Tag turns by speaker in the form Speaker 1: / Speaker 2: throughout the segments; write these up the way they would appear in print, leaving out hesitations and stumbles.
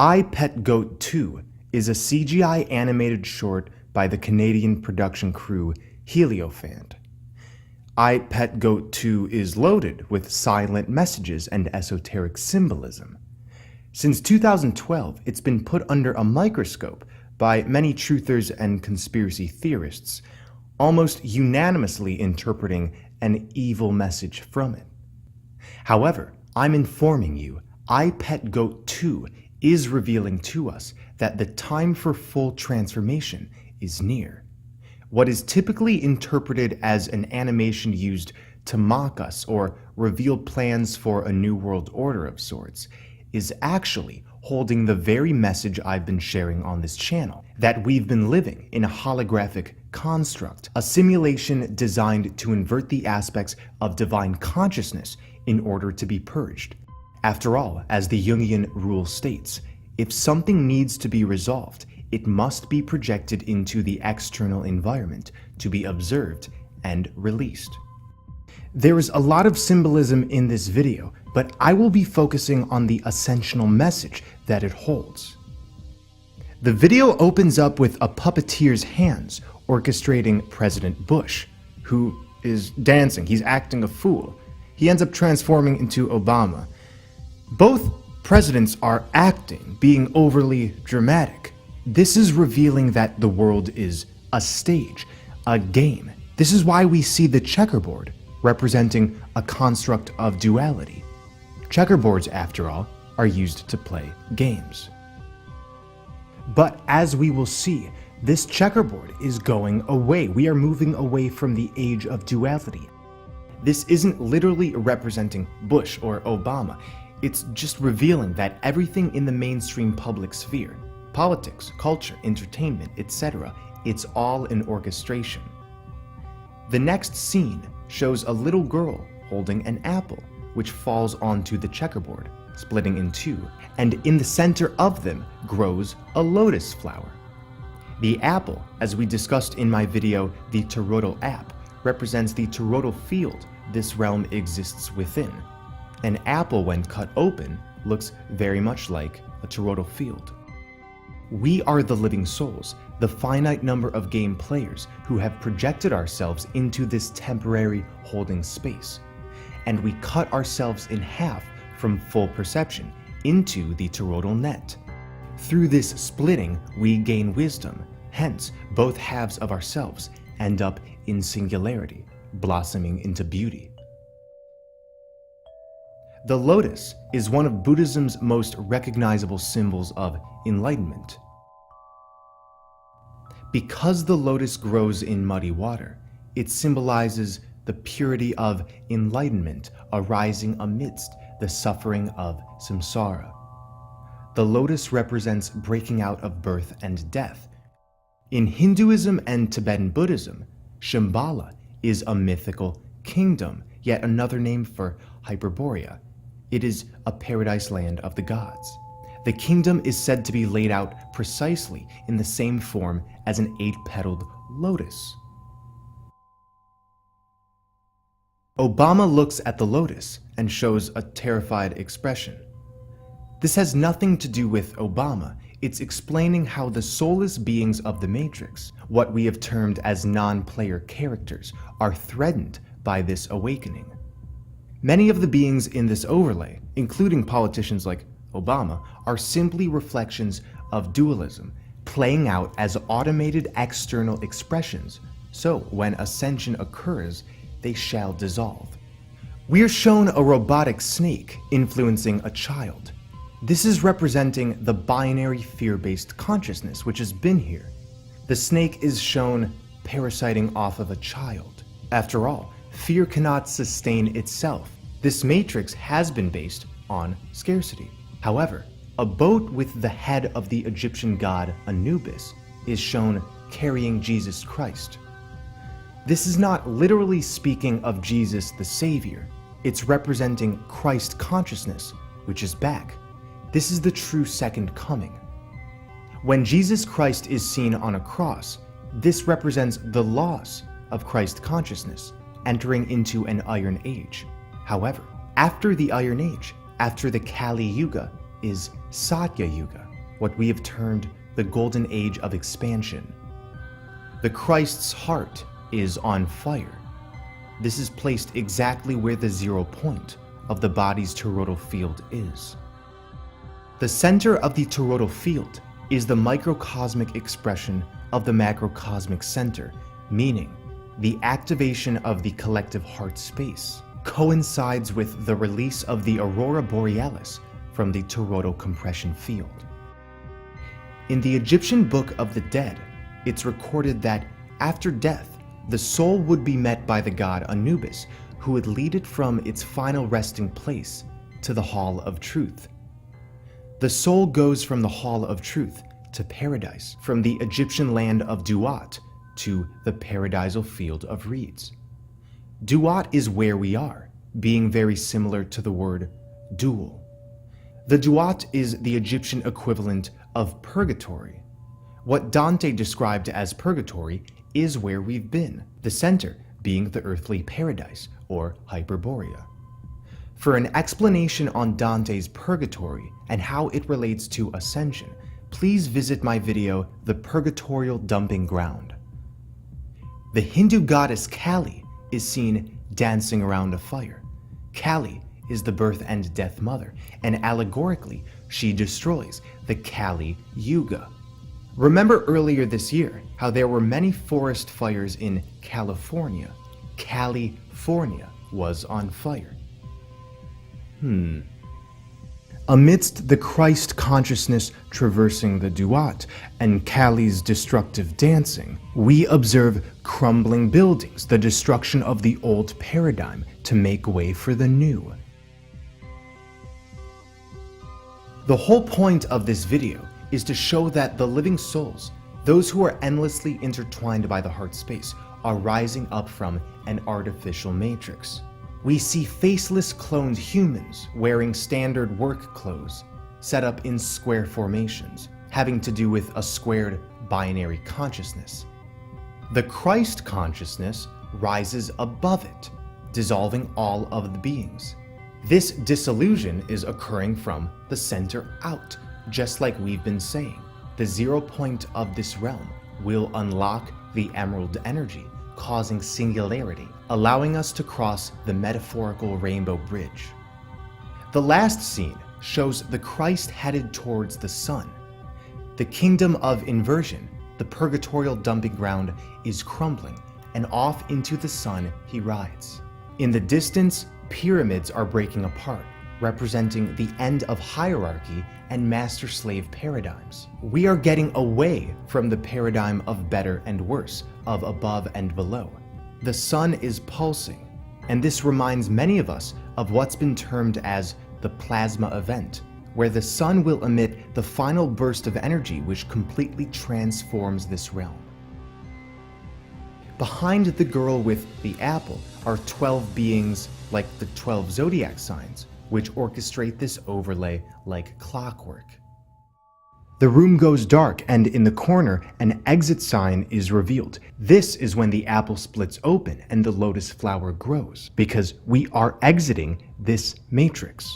Speaker 1: I Pet Goat 2 is a CGI animated short by the Canadian production crew Heliofant. I Pet Goat 2 is loaded with silent messages and esoteric symbolism. Since 2012, it's been put under a microscope by many truthers and conspiracy theorists, almost unanimously interpreting an evil message from it. However, I'm informing you, I Pet Goat 2 is revealing to us that the time for full transformation is near. What is typically interpreted as an animation used to mock us or reveal plans for a new world order of sorts is actually holding the very message I've been sharing on this channel, that we've been living in a holographic construct, a simulation designed to invert the aspects of divine consciousness in order to be purged. After all, as the Jungian rule states, if something needs to be resolved, it must be projected into the external environment to be observed and released. There is a lot of symbolism in this video, but I will be focusing on the essential message that it holds. The video opens up with a puppeteer's hands orchestrating President Bush, who is dancing. He's acting a fool. He ends up transforming into Obama. Both presidents are acting, being overly dramatic. This is revealing that the world is a stage, a game. This is why we see the checkerboard, representing a construct of duality. Checkerboards, after all, are used to play games. But as we will see, this checkerboard is going away. We are moving away from the age of duality. This isn't literally representing Bush or Obama. It's just revealing that everything in the mainstream public sphere, politics, culture, entertainment, etc., it's all an orchestration. The next scene shows a little girl holding an apple, which falls onto the checkerboard, splitting in two, and in the center of them grows a lotus flower. The apple, as we discussed in my video, the toroidal app, represents the toroidal field this realm exists within. An apple, when cut open, looks very much like a toroidal field. We are the living souls, the finite number of game players who have projected ourselves into this temporary holding space, and we cut ourselves in half from full perception into the toroidal net. Through this splitting, we gain wisdom, hence both halves of ourselves end up in singularity, blossoming into beauty. The lotus is one of Buddhism's most recognizable symbols of enlightenment. Because the lotus grows in muddy water, it symbolizes the purity of enlightenment arising amidst the suffering of samsara. The lotus represents breaking out of birth and death. In Hinduism and Tibetan Buddhism, Shambhala is a mythical kingdom, yet another name for Hyperborea. It is a paradise land of the gods. The kingdom is said to be laid out precisely in the same form as an 8-petaled lotus. Obama looks at the lotus and shows a terrified expression. This has nothing to do with Obama. It's explaining how the soulless beings of the Matrix, what we have termed as non-player characters, are threatened by this awakening. Many of the beings in this overlay, including politicians like Obama, are simply reflections of dualism, playing out as automated external expressions, so when ascension occurs, they shall dissolve. We are shown a robotic snake influencing a child. This is representing the binary fear-based consciousness which has been here. The snake is shown parasiting off of a child. After all, fear cannot sustain itself. This matrix has been based on scarcity. However, a boat with the head of the Egyptian god Anubis is shown carrying Jesus Christ. This is not literally speaking of Jesus the Savior. It's representing Christ consciousness, which is back. This is the true second coming. When Jesus Christ is seen on a cross, this represents the loss of Christ consciousness, entering into an Iron Age. However, after the Iron Age, after the Kali Yuga, is Satya Yuga. what we have termed the golden age of expansion. The Christ's heart is on fire. This is placed exactly where the 0 point of the body's toroidal field is. The center of the toroidal field is the microcosmic expression of the macrocosmic center, meaning the activation of the collective heart space coincides with the release of the aurora borealis from the toroidal compression field. In the Egyptian Book of the Dead, it's recorded that after death, the soul would be met by the god Anubis, who would lead it from its final resting place to the Hall of Truth. The soul goes from the Hall of Truth to paradise, from the Egyptian land of Duat to the paradisal field of reeds. Duat is where we are, being very similar to the word dual. The Duat is the Egyptian equivalent of purgatory. What Dante described as purgatory is where we've been, the center being the earthly paradise, or Hyperborea. For an explanation on Dante's purgatory and how it relates to ascension, please visit my video, The Purgatorial Dumping Ground. The Hindu goddess Kali is seen dancing around a fire. Kali is the birth and death mother, and allegorically, she destroys the Kali Yuga. Remember earlier this year how there were many forest fires in California? California was on fire. Amidst the Christ consciousness traversing the Duat and Kali's destructive dancing, we observe crumbling buildings, the destruction of the old paradigm to make way for the new. The whole point of this video is to show that the living souls, those who are endlessly intertwined by the heart space, are rising up from an artificial matrix. We see faceless cloned humans wearing standard work clothes, set up in square formations, having to do with a squared binary consciousness. The Christ consciousness rises above it, dissolving all of the beings. This dissolution is occurring from the center out, just like we've been saying. The 0 point of this realm will unlock the emerald energy, causing singularity, allowing us to cross the metaphorical rainbow bridge. The last scene shows the Christ headed towards the sun. The kingdom of inversion, the purgatorial dumping ground, is crumbling, and off into the sun he rides. In the distance, pyramids are breaking apart, representing the end of hierarchy and master-slave paradigms. We are getting away from the paradigm of better and worse, of above and below. The sun is pulsing, and this reminds many of us of what's been termed as the plasma event, where the sun will emit the final burst of energy which completely transforms this realm. Behind the girl with the apple are 12 beings like the 12 zodiac signs, which orchestrate this overlay like clockwork. The room goes dark, and in the corner, an exit sign is revealed. This is when the apple splits open and the lotus flower grows, because we are exiting this matrix.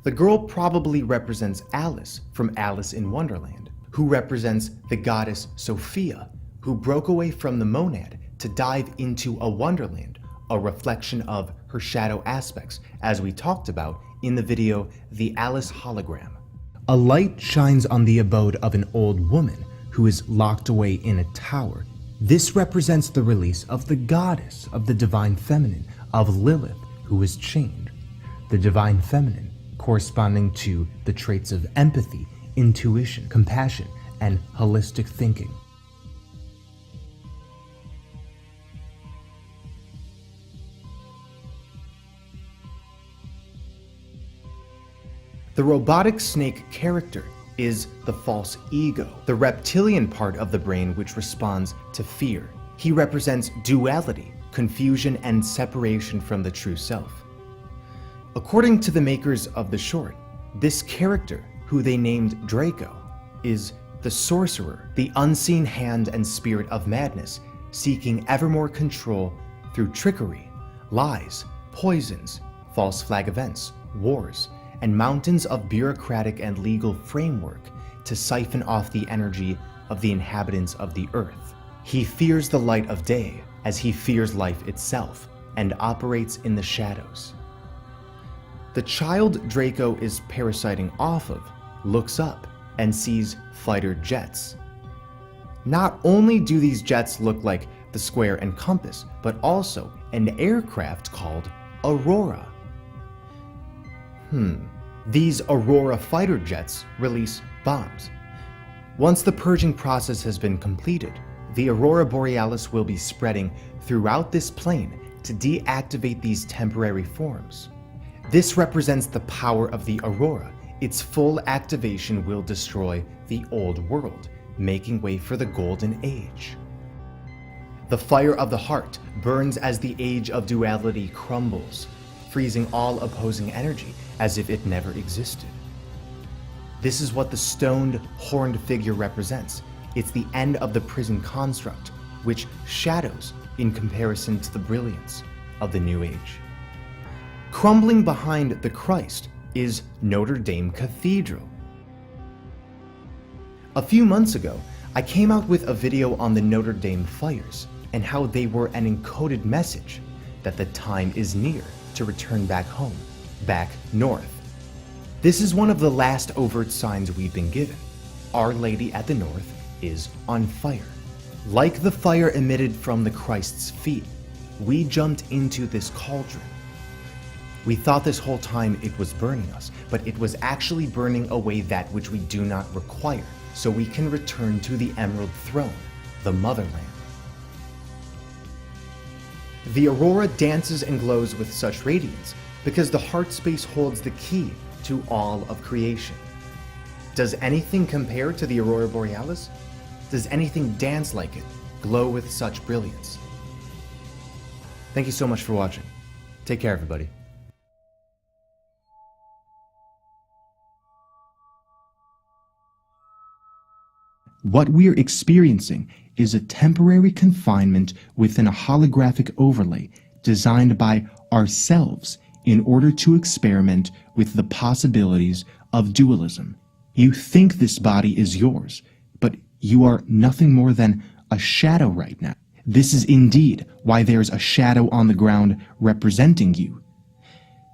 Speaker 1: The girl probably represents Alice from Alice in Wonderland, who represents the goddess Sophia, who broke away from the monad to dive into a wonderland, a reflection of her shadow aspects, as we talked about in the video, The Alice Hologram. A light shines on the abode of an old woman who is locked away in a tower. This represents the release of the goddess of the divine feminine, of Lilith, who is chained. The divine feminine corresponding to the traits of empathy, intuition, compassion, and holistic thinking. The robotic snake character is the false ego, the reptilian part of the brain which responds to fear. He represents duality, confusion, and separation from the true self. According to the makers of the short, this character, who they named Draco, is the sorcerer, the unseen hand and spirit of madness, seeking ever more control through trickery, lies, poisons, false flag events, wars, and mountains of bureaucratic and legal framework, to siphon off the energy of the inhabitants of the earth. He fears the light of day as he fears life itself and operates in the shadows. The child Draco is parasiting off of looks up and sees fighter jets. Not only do these jets look like the square and compass, but also an aircraft called Aurora. These Aurora fighter jets release bombs. Once the purging process has been completed, the Aurora Borealis will be spreading throughout this plane to deactivate these temporary forms. This represents the power of the Aurora. Its full activation will destroy the old world, making way for the Golden Age. The fire of the heart burns as the age of duality crumbles, freezing all opposing energy as if it never existed. This is what the stoned, horned figure represents. It's the end of the prison construct, which shadows in comparison to the brilliance of the New Age. Crumbling behind the Christ is Notre Dame Cathedral. A few months ago, I came out with a video on the Notre Dame fires and how they were an encoded message that the time is near to return back home, back north. This is one of the last overt signs we've been given. Our Lady at the North is on fire. Like the fire emitted from the Christ's feet, we jumped into this cauldron. We thought this whole time it was burning us, but it was actually burning away that which we do not require, so we can return to the Emerald Throne, the motherland. The Aurora dances and glows with such radiance because the heart space holds the key to all of creation. Does anything compare to the Aurora Borealis? Does anything dance like it, glow with such brilliance? Thank you so much for watching. Take care, everybody. What we're experiencing is a temporary confinement within a holographic overlay designed by ourselves in order to experiment with the possibilities of dualism. You think this body is yours, but you are nothing more than a shadow right now. This is indeed why there's a shadow on the ground representing you.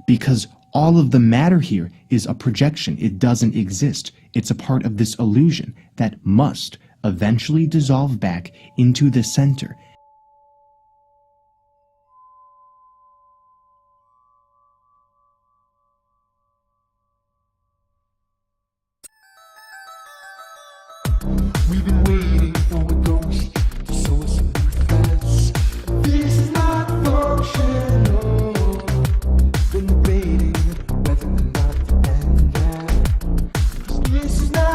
Speaker 1: Because all of the matter here is a projection. It doesn't exist. It's a part of this illusion that must eventually dissolve back into the center.
Speaker 2: We've been waiting for a ghost to show us a new face. This is not functional. Been debating whether or not to end that. 'Cause this is not